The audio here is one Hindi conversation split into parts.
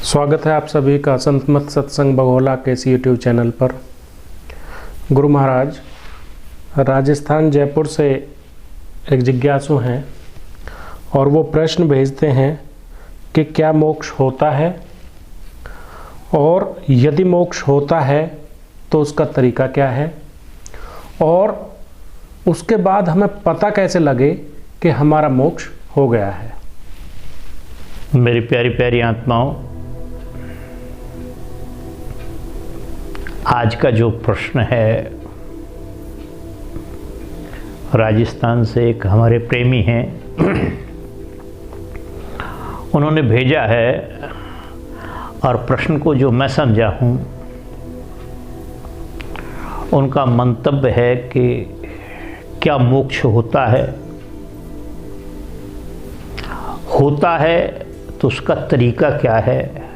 स्वागत है आप सभी का संत मत सत्संग बघोला के इस यूट्यूब चैनल पर। गुरु महाराज राजस्थान जयपुर से एक जिज्ञासु हैं और वो प्रश्न भेजते हैं कि क्या मोक्ष होता है, और यदि मोक्ष होता है तो उसका तरीका क्या है, और उसके बाद हमें पता कैसे लगे कि हमारा मोक्ष हो गया है। मेरी प्यारी प्यारी आत्माओं, आज का जो प्रश्न है राजस्थान से एक हमारे प्रेमी हैं उन्होंने भेजा है, और प्रश्न को जो मैं समझा हूँ उनका मंतव्य है कि क्या मोक्ष होता है तो उसका तरीका क्या है,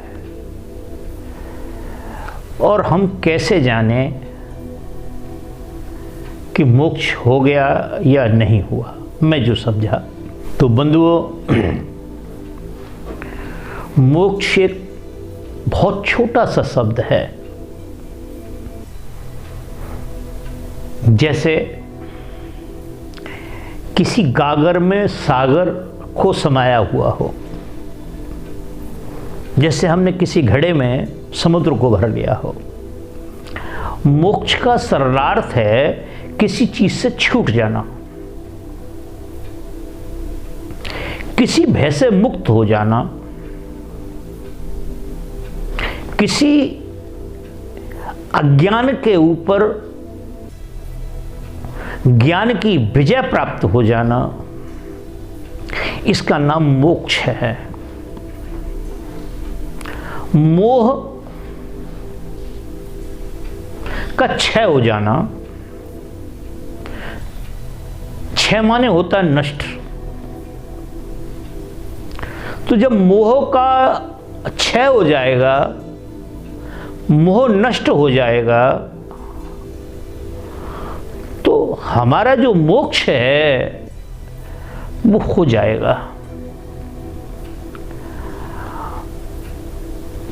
और हम कैसे जाने कि मोक्ष हो गया या नहीं हुआ। मैं जो समझा तो बंधुओं, मोक्ष एक बहुत छोटा सा शब्द है। जैसे किसी गागर में सागर को समाया हुआ हो, जैसे हमने किसी घड़े में समुद्र को भर लिया हो। मोक्ष का सरलार्थ है किसी चीज से छूट जाना, किसी भय से मुक्त हो जाना, किसी अज्ञान के ऊपर ज्ञान की विजय प्राप्त हो जाना, इसका नाम मोक्ष है। मोह का क्षय हो जाना, क्षय माने होता है नष्ट। तो जब मोह का क्षय हो जाएगा, मोह नष्ट हो जाएगा, तो हमारा जो मोक्ष है वो हो जाएगा।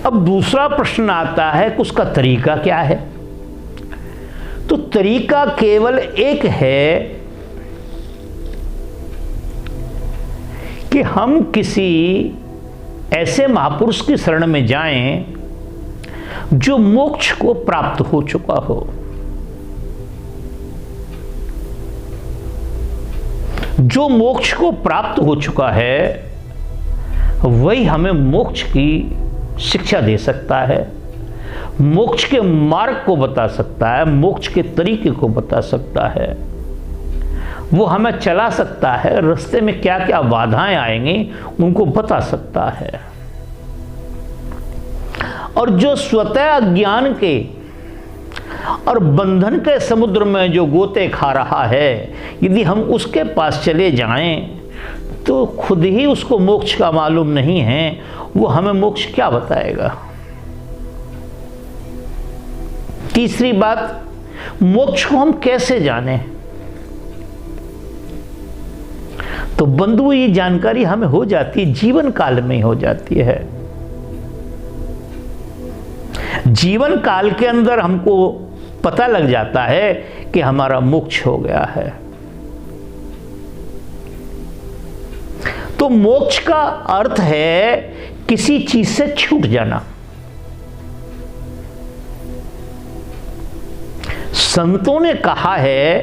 अब दूसरा प्रश्न आता है कि उसका तरीका क्या है। तो तरीका केवल एक है कि हम किसी ऐसे महापुरुष की शरण में जाएं जो मोक्ष को प्राप्त हो चुका हो, जो मोक्ष को प्राप्त हो चुका है वही हमें मोक्ष की शिक्षा दे सकता है, मोक्ष के मार्ग को बता सकता है, मोक्ष के तरीके को बता सकता है। वो हमें चला सकता है, रास्ते में क्या क्या बाधाएं आएंगी उनको बता सकता है। और जो स्वतः अज्ञान के और बंधन के समुद्र में जो गोते खा रहा है, यदि हम उसके पास चले जाएं तो खुद ही उसको मोक्ष का मालूम नहीं है, वो हमें मोक्ष क्या बताएगा। तीसरी बात, मोक्ष को हम कैसे जाने। तो बंधु, ये जानकारी हमें हो जाती है, जीवन काल में ही हो जाती है। जीवन काल के अंदर हमको पता लग जाता है कि हमारा मोक्ष हो गया है। तो मोक्ष का अर्थ है किसी चीज से छूट जाना। संतों ने कहा है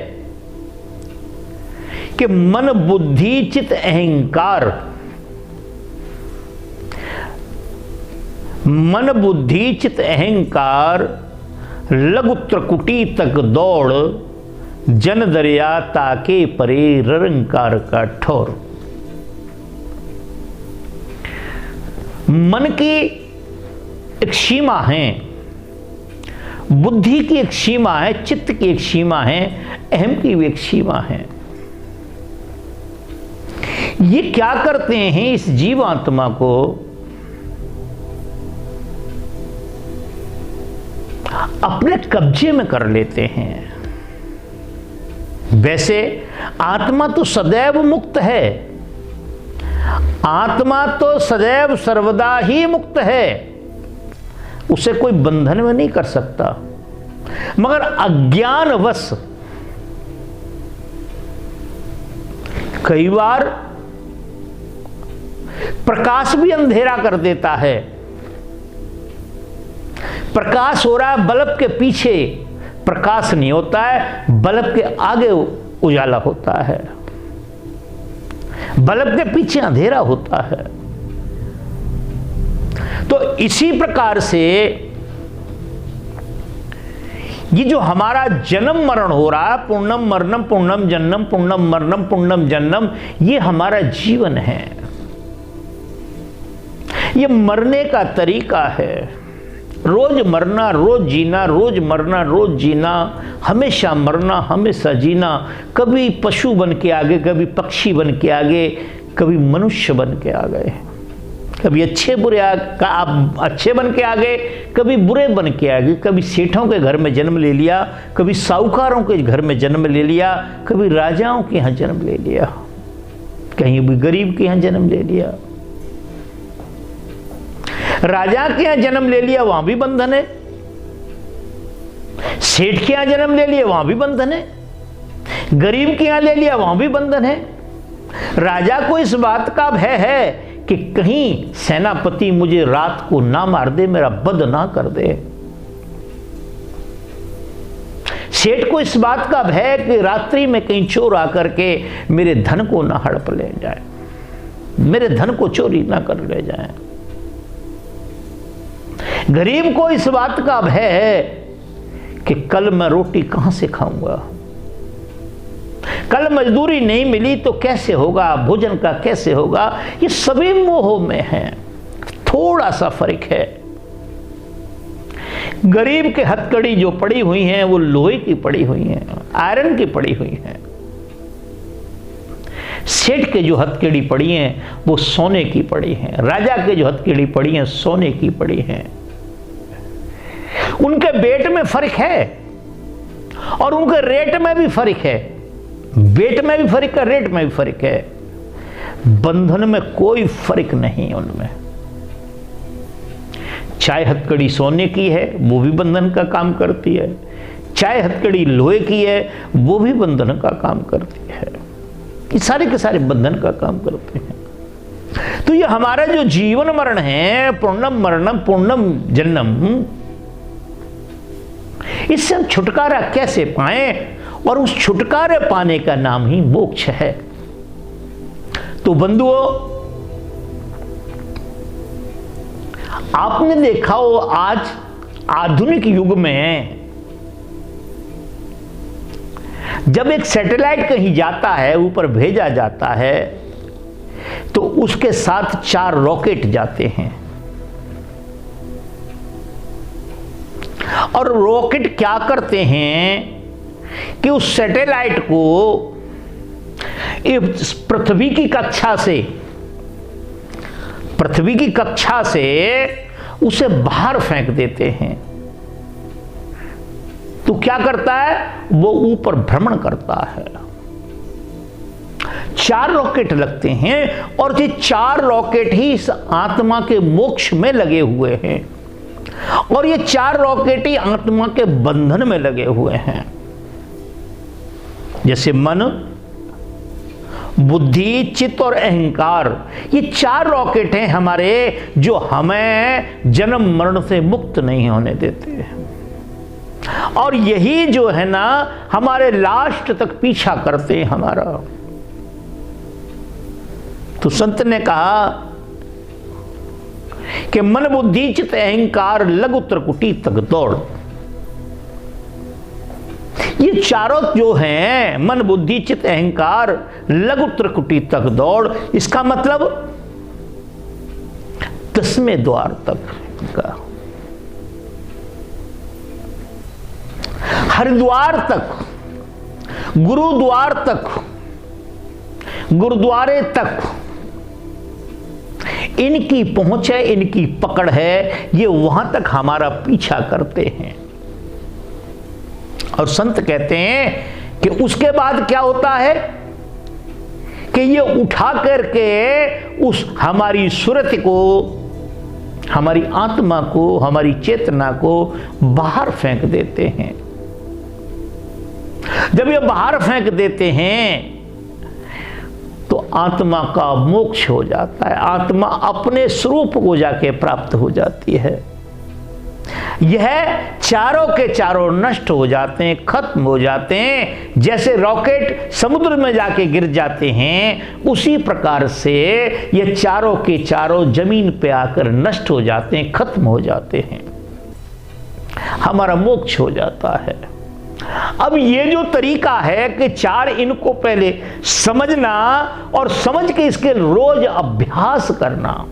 कि मन बुद्धि चित अहंकार, मन बुद्धि चित अहंकार लघु त्रिकुटी तक दौड़, जन दरिया ताके परे रंकार का ठोर। मन की एक सीमा है, बुद्धि की एक सीमा है, चित्त की एक सीमा है, अहम की भी एक सीमा है। ये क्या करते हैं, इस जीवात्मा को अपने कब्जे में कर लेते हैं। वैसे आत्मा तो सदैव मुक्त है, आत्मा तो सदैव सर्वदा ही मुक्त है, उसे कोई बंधन में नहीं कर सकता, मगर अज्ञानवश कई बार प्रकाश भी अंधेरा कर देता है। प्रकाश हो रहा है, बल्ब के पीछे प्रकाश नहीं होता है, बल्ब के आगे उजाला होता है, बल्ब के पीछे अंधेरा होता है। तो इसी प्रकार से ये जो हमारा जन्म मरण हो रहा है, पूर्णम मरणम पूर्णम जन्म, पूर्णम मरणम पूर्णम जन्म, ये हमारा जीवन है। ये मरने का तरीका है, रोज मरना रोज जीना, रोज मरना रोज जीना, हमेशा मरना हमेशा जीना। कभी पशु बन के आ गए, कभी पक्षी बन के आ गए, कभी मनुष्य बन के आ गए, कभी अच्छे बन के आ गए, कभी बुरे बन के आ गए, कभी सेठों के घर में जन्म ले लिया, कभी साहूकारों के घर में जन्म ले लिया, कभी राजाओं के यहाँ जन्म ले लिया, कहीं भी गरीब के यहाँ जन्म ले लिया। राजा के यहाँ जन्म ले लिया, वहां भी बंधन है। सेठ के यहाँ जन्म ले लिया, वहां भी बंधन है। गरीब के यहाँ ले लिया, वहां भी बंधन है। राजा को इस बात का भय है कि कहीं सेनापति मुझे रात को ना मार दे, मेरा वध ना कर दे। सेठ को इस बात का भय है कि रात्रि में कहीं चोर आकर के मेरे धन को ना हड़प ले जाए, मेरे धन को चोरी ना कर ले जाए। गरीब को इस बात का भय है कि कल मैं रोटी कहां से खाऊंगा, कल मजदूरी नहीं मिली तो कैसे होगा, भोजन का कैसे होगा। ये सभी मोह में हैं। थोड़ा सा फर्क है। गरीब के हथकड़ी जो पड़ी हुई हैं वो लोहे की पड़ी हुई हैं, आयरन की पड़ी हुई हैं। सेठ के जो हथकड़ी पड़ी हैं वो सोने की पड़ी हैं। राजा के जो हथकड़ी पड़ी हैं सोने की पड़ी हैं। उनके बेट में फर्क है और उनके रेट में भी फर्क है। बेट में भी फर्क है, रेट में भी फर्क है। बंधन में कोई फर्क नहीं उनमें। चाहे हथकड़ी सोने की है वो भी बंधन का काम करती है, चाहे हथकड़ी लोहे की है वो भी बंधन का काम करती है। ये सारे के सारे बंधन का काम करते हैं। तो ये हमारा जो जीवन मरण है, पूर्णम मरणम पूर्णम जन्म, इससे हम छुटकारा कैसे पाएं? और उस छुटकारे पाने का नाम ही मोक्ष है। तो बंधुओं, आपने देखा हो आज आधुनिक युग में जब एक सैटेलाइट कहीं जाता है, ऊपर भेजा जाता है, तो उसके साथ 4 रॉकेट जाते हैं। और रॉकेट क्या करते हैं कि उस सैटेलाइट को पृथ्वी की कक्षा से उसे बाहर फेंक देते हैं। तो क्या करता है, वो ऊपर भ्रमण करता है। 4 रॉकेट लगते हैं और ये 4 रॉकेट ही इस आत्मा के मोक्ष में लगे हुए हैं। और ये 4 रॉकेट ही आत्मा के बंधन में लगे हुए हैं। जैसे मन, बुद्धि, चित्त और अहंकार, ये 4 रॉकेट हैं हमारे, जो हमें जन्म मरण से मुक्त नहीं होने देते। और यही जो है ना हमारे लास्ट तक पीछा करते हैं हमारा। तो संत ने कहा कि मन, बुद्धि, चित्त, अहंकार लघु त्रिकुटी तक दौड़। ये चारों जो हैं, मन, बुद्धि, चित्त, अहंकार, लघु त्रिकुटी तक दौड़, इसका मतलब 10वें द्वार तक का, हरिद्वार तक, गुरुद्वार तक, गुरुद्वारे तक इनकी पहुंच है, इनकी पकड़ है। ये वहां तक हमारा पीछा करते हैं। और संत कहते हैं कि उसके बाद क्या होता है कि ये उठा करके उस हमारी सुरति को हमारी आत्मा को, हमारी चेतना को बाहर फेंक देते हैं। जब ये बाहर फेंक देते हैं तो आत्मा का मोक्ष हो जाता है, आत्मा अपने स्वरूप को जाके प्राप्त हो जाती है। यह चारों के चारों नष्ट हो जाते हैं, खत्म हो जाते हैं। जैसे रॉकेट समुद्र में जाके गिर जाते हैं, उसी प्रकार से ये चारों के चारों जमीन पे आकर नष्ट हो जाते हैं, खत्म हो जाते हैं, हमारा मोक्ष हो जाता है। अब ये जो तरीका है कि चार इनको पहले समझना और समझ के इसके रोज अभ्यास करना,